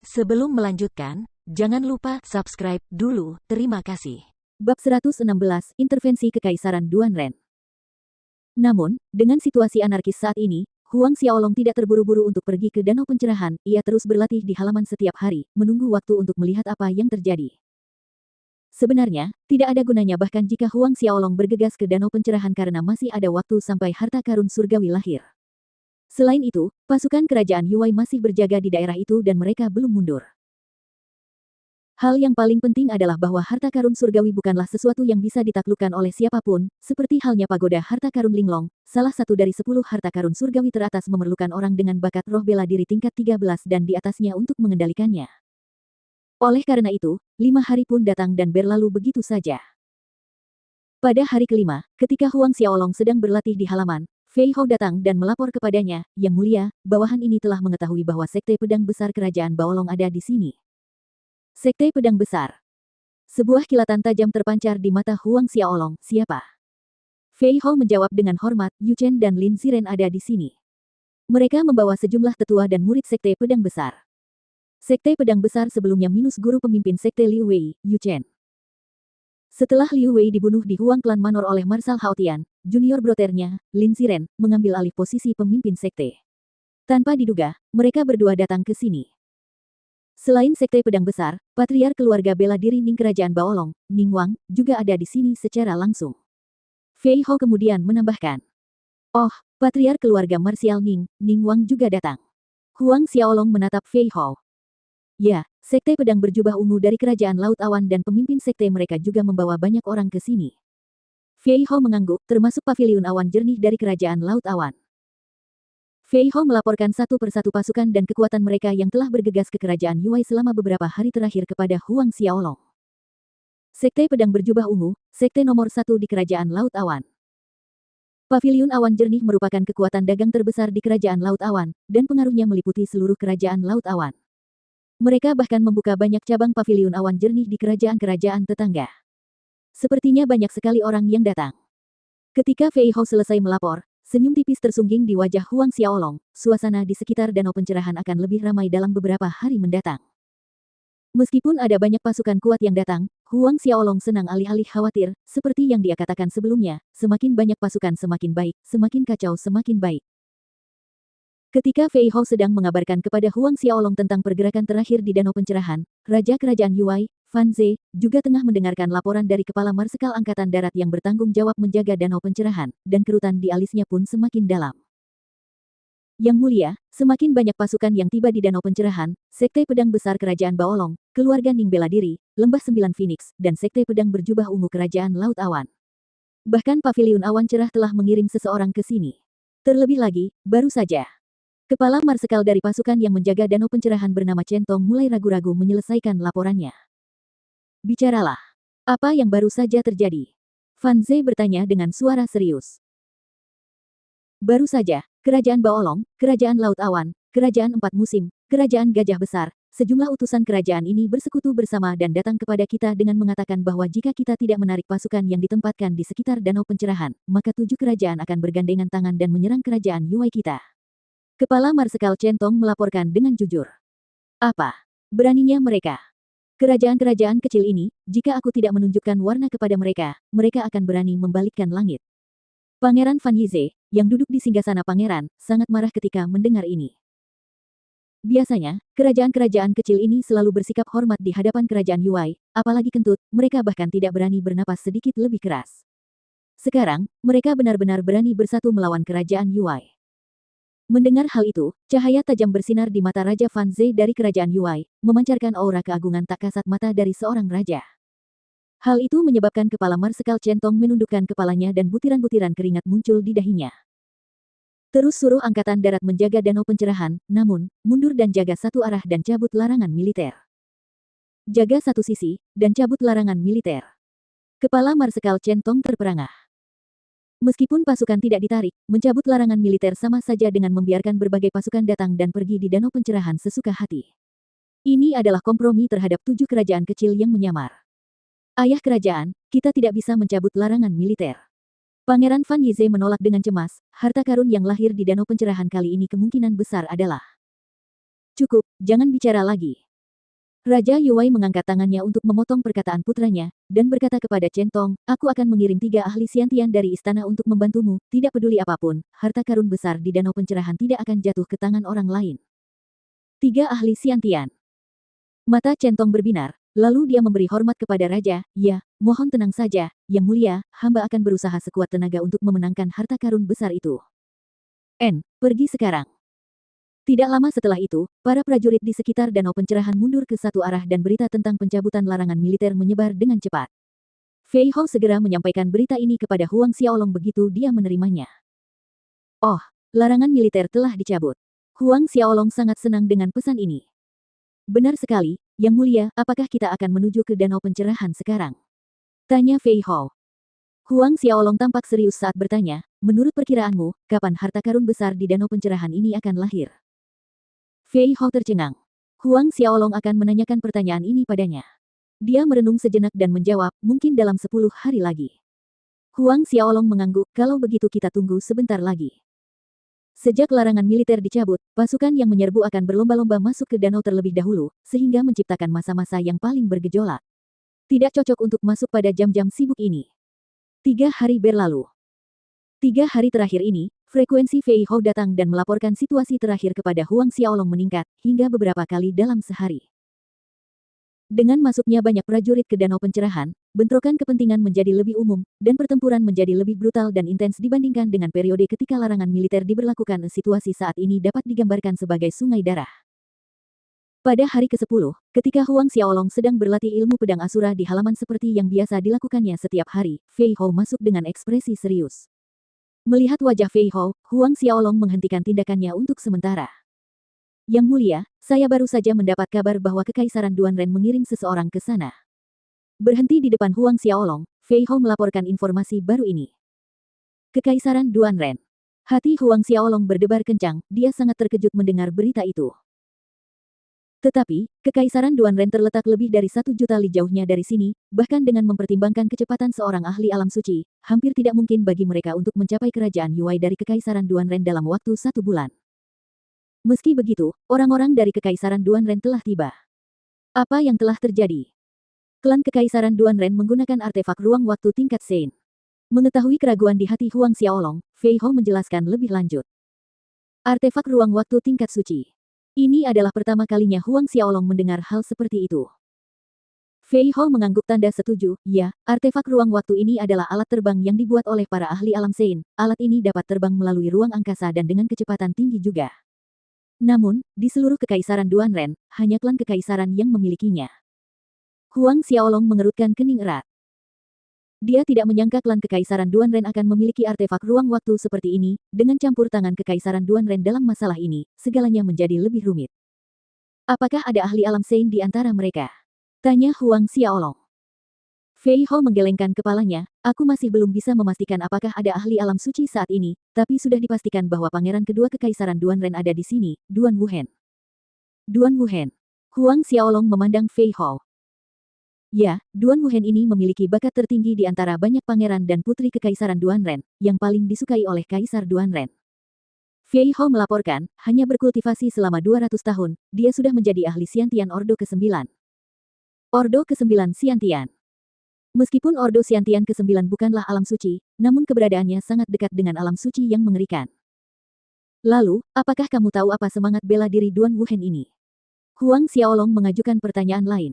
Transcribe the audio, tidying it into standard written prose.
Sebelum melanjutkan, jangan lupa subscribe dulu. Terima kasih. Bab 116, Intervensi Kekaisaran Duan Ren. Namun, dengan situasi anarkis saat ini, Huang Xiaolong tidak terburu-buru untuk pergi ke danau pencerahan, ia terus berlatih di halaman setiap hari, menunggu waktu untuk melihat apa yang terjadi. Sebenarnya, tidak ada gunanya bahkan jika Huang Xiaolong bergegas ke danau pencerahan karena masih ada waktu sampai harta karun surgawi lahir. Selain itu, pasukan kerajaan Yuwei masih berjaga di daerah itu dan mereka belum mundur. Hal yang paling penting adalah bahwa harta karun surgawi bukanlah sesuatu yang bisa ditaklukkan oleh siapapun, seperti halnya pagoda harta karun Linglong, salah satu dari 10 harta karun surgawi teratas memerlukan orang dengan bakat roh bela diri tingkat 13 dan di atasnya untuk mengendalikannya. Oleh karena itu, 5 hari pun datang dan berlalu begitu saja. Pada hari kelima, ketika Huang Xiaolong sedang berlatih di halaman, Fei Hao datang dan melapor kepadanya, "Yang mulia, bawahan ini telah mengetahui bahwa Sekte Pedang Besar Kerajaan Baolong ada di sini." Sekte Pedang Besar. Sebuah kilatan tajam terpancar di mata Huang Xiaolong. "Siapa?" Fei Hao menjawab dengan hormat, "Yu Chen dan Lin Ziren ada di sini. Mereka membawa sejumlah tetua dan murid Sekte Pedang Besar. Sekte Pedang Besar sebelumnya minus guru pemimpin Sekte Liu Wei, Yu Chen." Setelah Liu Wei dibunuh di Huang Klan Manor oleh Marsal Hao Tian, junior broternya, Lin Ziren, mengambil alih posisi pemimpin sekte. Tanpa diduga, mereka berdua datang ke sini. Selain Sekte Pedang Besar, Patriark Keluarga Bela Diri Ning Kerajaan Baolong, Ning Wang, juga ada di sini secara langsung. Fei Hao kemudian menambahkan, "Oh, Patriark Keluarga Marsial Ning, Ning Wang juga datang." Huang Xiaolong menatap Fei Hao. "Ya, Sekte Pedang Berjubah Ungu dari Kerajaan Laut Awan dan pemimpin sekte mereka juga membawa banyak orang ke sini." Fei Hao mengangguk, termasuk Paviliun Awan Jernih dari Kerajaan Laut Awan. Fei Hao melaporkan satu persatu pasukan dan kekuatan mereka yang telah bergegas ke Kerajaan Yuwei selama beberapa hari terakhir kepada Huang Xiaolong. Sekte Pedang Berjubah Ungu, sekte nomor 1 di Kerajaan Laut Awan. Paviliun Awan Jernih merupakan kekuatan dagang terbesar di Kerajaan Laut Awan, dan pengaruhnya meliputi seluruh Kerajaan Laut Awan. Mereka bahkan membuka banyak cabang Paviliun Awan Jernih di kerajaan-kerajaan tetangga. Sepertinya banyak sekali orang yang datang. Ketika Fei Hao selesai melapor, senyum tipis tersungging di wajah Huang Xiaolong. Suasana di sekitar danau pencerahan akan lebih ramai dalam beberapa hari mendatang. Meskipun ada banyak pasukan kuat yang datang, Huang Xiaolong senang alih-alih khawatir, seperti yang dia katakan sebelumnya, semakin banyak pasukan semakin baik, semakin kacau semakin baik. Ketika Fei Hao sedang mengabarkan kepada Huang Xiaolong tentang pergerakan terakhir di danau pencerahan, Raja Kerajaan Yuwei, Fan Ze, juga tengah mendengarkan laporan dari Kepala Marsekal Angkatan Darat yang bertanggung jawab menjaga danau pencerahan, dan kerutan di alisnya pun semakin dalam. "Yang mulia, semakin banyak pasukan yang tiba di danau pencerahan, Sekte Pedang Besar Kerajaan Baolong, Keluarga Ning Bela Diri, Lembah Sembilan Phoenix, dan Sekte Pedang Berjubah Ungu Kerajaan Laut Awan. Bahkan Paviliun Awan Cerah telah mengirim seseorang ke sini. Terlebih lagi, baru saja Kepala Marsekal dari pasukan yang menjaga danau pencerahan bernama Chen Tong mulai ragu-ragu menyelesaikan laporannya." "Bicaralah. Apa yang baru saja terjadi?" Fan Ze bertanya dengan suara serius. "Baru saja, Kerajaan Baolong, Kerajaan Laut Awan, Kerajaan Empat Musim, Kerajaan Gajah Besar, sejumlah utusan kerajaan ini bersekutu bersama dan datang kepada kita dengan mengatakan bahwa jika kita tidak menarik pasukan yang ditempatkan di sekitar danau pencerahan, maka 7 kerajaan akan bergandengan tangan dan menyerang kerajaan Yuwei kita." Kepala Marsekal Chen Tong melaporkan dengan jujur. "Apa beraninya mereka? Kerajaan-kerajaan kecil ini, jika aku tidak menunjukkan warna kepada mereka, mereka akan berani membalikkan langit." Pangeran Fan Yize, yang duduk di singgasana pangeran, sangat marah ketika mendengar ini. Biasanya, kerajaan-kerajaan kecil ini selalu bersikap hormat di hadapan kerajaan Yuwei, apalagi kentut, mereka bahkan tidak berani bernapas sedikit lebih keras. Sekarang, mereka benar-benar berani bersatu melawan kerajaan Yuwei. Mendengar hal itu, cahaya tajam bersinar di mata Raja Fan Ze dari kerajaan Yuwei, memancarkan aura keagungan tak kasat mata dari seorang raja. Hal itu menyebabkan Kepala Marsekal Chen Tong menundukkan kepalanya dan butiran-butiran keringat muncul di dahinya. "Terus suruh Angkatan Darat menjaga danau pencerahan, namun, mundur dan jaga satu arah dan cabut larangan militer. Jaga satu sisi, dan cabut larangan militer." Kepala Marsekal Chen Tong terperangah. Meskipun pasukan tidak ditarik, mencabut larangan militer sama saja dengan membiarkan berbagai pasukan datang dan pergi di danau pencerahan sesuka hati. Ini adalah kompromi terhadap 7 kerajaan kecil yang menyamar. "Ayah kerajaan, kita tidak bisa mencabut larangan militer." Pangeran Fan Yize menolak dengan cemas, harta karun yang lahir di danau pencerahan kali ini kemungkinan besar adalah. "Cukup, jangan bicara lagi. Raja Yuwei mengangkat tangannya untuk memotong perkataan putranya, dan berkata kepada Chen Tong, aku akan mengirim 3 ahli Xiantian dari istana untuk membantumu, tidak peduli apapun, harta karun besar di Danau Pencerahan tidak akan jatuh ke tangan orang lain. 3 ahli Xiantian. Mata Chen Tong berbinar, lalu dia memberi hormat kepada Raja, ya, mohon tenang saja, Yang Mulia, hamba akan berusaha sekuat tenaga untuk memenangkan harta karun besar itu. Pergi sekarang. Tidak lama setelah itu, para prajurit di sekitar Danau Pencerahan mundur ke satu arah dan berita tentang pencabutan larangan militer menyebar dengan cepat. Fei Hao segera menyampaikan berita ini kepada Huang Xiaolong begitu dia menerimanya. Oh, larangan militer telah dicabut. Huang Xiaolong sangat senang dengan pesan ini. Benar sekali, Yang Mulia, apakah kita akan menuju ke Danau Pencerahan sekarang? Tanya Fei Hao. Huang Xiaolong tampak serius saat bertanya, menurut perkiraanmu, kapan harta karun besar di Danau Pencerahan ini akan lahir? Fei Hao tercengang. Huang Xiaolong akan menanyakan pertanyaan ini padanya. Dia merenung sejenak dan menjawab, mungkin dalam 10 hari lagi. Huang Xiaolong mengangguk, kalau begitu kita tunggu sebentar lagi. Sejak larangan militer dicabut, pasukan yang menyerbu akan berlomba-lomba masuk ke danau terlebih dahulu, sehingga menciptakan masa-masa yang paling bergejolak. Tidak cocok untuk masuk pada jam-jam sibuk ini. 3 hari berlalu. 3 hari terakhir ini, frekuensi Fei Hao datang dan melaporkan situasi terakhir kepada Huang Xiaolong meningkat, hingga beberapa kali dalam sehari. Dengan masuknya banyak prajurit ke Danau Pencerahan, bentrokan kepentingan menjadi lebih umum, dan pertempuran menjadi lebih brutal dan intens dibandingkan dengan periode ketika larangan militer diberlakukan. Situasi saat ini dapat digambarkan sebagai sungai darah. Pada hari ke-10, ketika Huang Xiaolong sedang berlatih ilmu pedang Asura di halaman seperti yang biasa dilakukannya setiap hari, Fei Hao masuk dengan ekspresi serius. Melihat wajah Fei Hao, Huang Xiaolong menghentikan tindakannya untuk sementara. Yang Mulia, saya baru saja mendapat kabar bahwa Kekaisaran Duanren mengirim seseorang ke sana. Berhenti di depan Huang Xiaolong, Fei Hao melaporkan informasi baru ini. Kekaisaran Duanren. Hati Huang Xiaolong berdebar kencang, dia sangat terkejut mendengar berita itu. Tetapi, Kekaisaran Duanren terletak lebih dari 1 juta li jauhnya dari sini, bahkan dengan mempertimbangkan kecepatan seorang ahli alam suci, hampir tidak mungkin bagi mereka untuk mencapai kerajaan Yuai dari Kekaisaran Duanren dalam waktu 1 bulan. Meski begitu, orang-orang dari Kekaisaran Duanren telah tiba. Apa yang telah terjadi? Klan Kekaisaran Duanren menggunakan artefak ruang waktu tingkat Sein. Mengetahui keraguan di hati Huang Xiaolong, Fei Hao menjelaskan lebih lanjut. Artefak ruang waktu tingkat suci. Ini adalah pertama kalinya Huang Xiaolong mendengar hal seperti itu. Fei Hao mengangguk tanda setuju, ya, artefak ruang waktu ini adalah alat terbang yang dibuat oleh para ahli alam Sein. Alat ini dapat terbang melalui ruang angkasa dan dengan kecepatan tinggi juga. Namun, di seluruh Kekaisaran Duanren, hanya klan Kekaisaran yang memilikinya. Huang Xiaolong mengerutkan kening erat. Dia tidak menyangka klan Kekaisaran Duanren akan memiliki artefak ruang waktu seperti ini, dengan campur tangan Kekaisaran Duanren dalam masalah ini, segalanya menjadi lebih rumit. Apakah ada ahli alam Sein di antara mereka? Tanya Huang Xiaolong. Fei Hao menggelengkan kepalanya, aku masih belum bisa memastikan apakah ada ahli alam suci saat ini, tapi sudah dipastikan bahwa pangeran kedua Kekaisaran Duanren ada di sini, Duan Wuhen. Duan Wuhen. Huang Xiaolong memandang Fei Hao. Ya, Duan Wuhen ini memiliki bakat tertinggi di antara banyak pangeran dan putri Kekaisaran Duanren, yang paling disukai oleh Kaisar Duanren. Fei Hao melaporkan, hanya berkultivasi selama 200 tahun, dia sudah menjadi ahli Xiantian Ordo ke-9. Ordo ke-9 Xiantian. Meskipun Ordo Xiantian ke-9 bukanlah alam suci, namun keberadaannya sangat dekat dengan alam suci yang mengerikan. Lalu, apakah kamu tahu apa semangat bela diri Duan Wuhen ini? Huang Xiaolong mengajukan pertanyaan lain.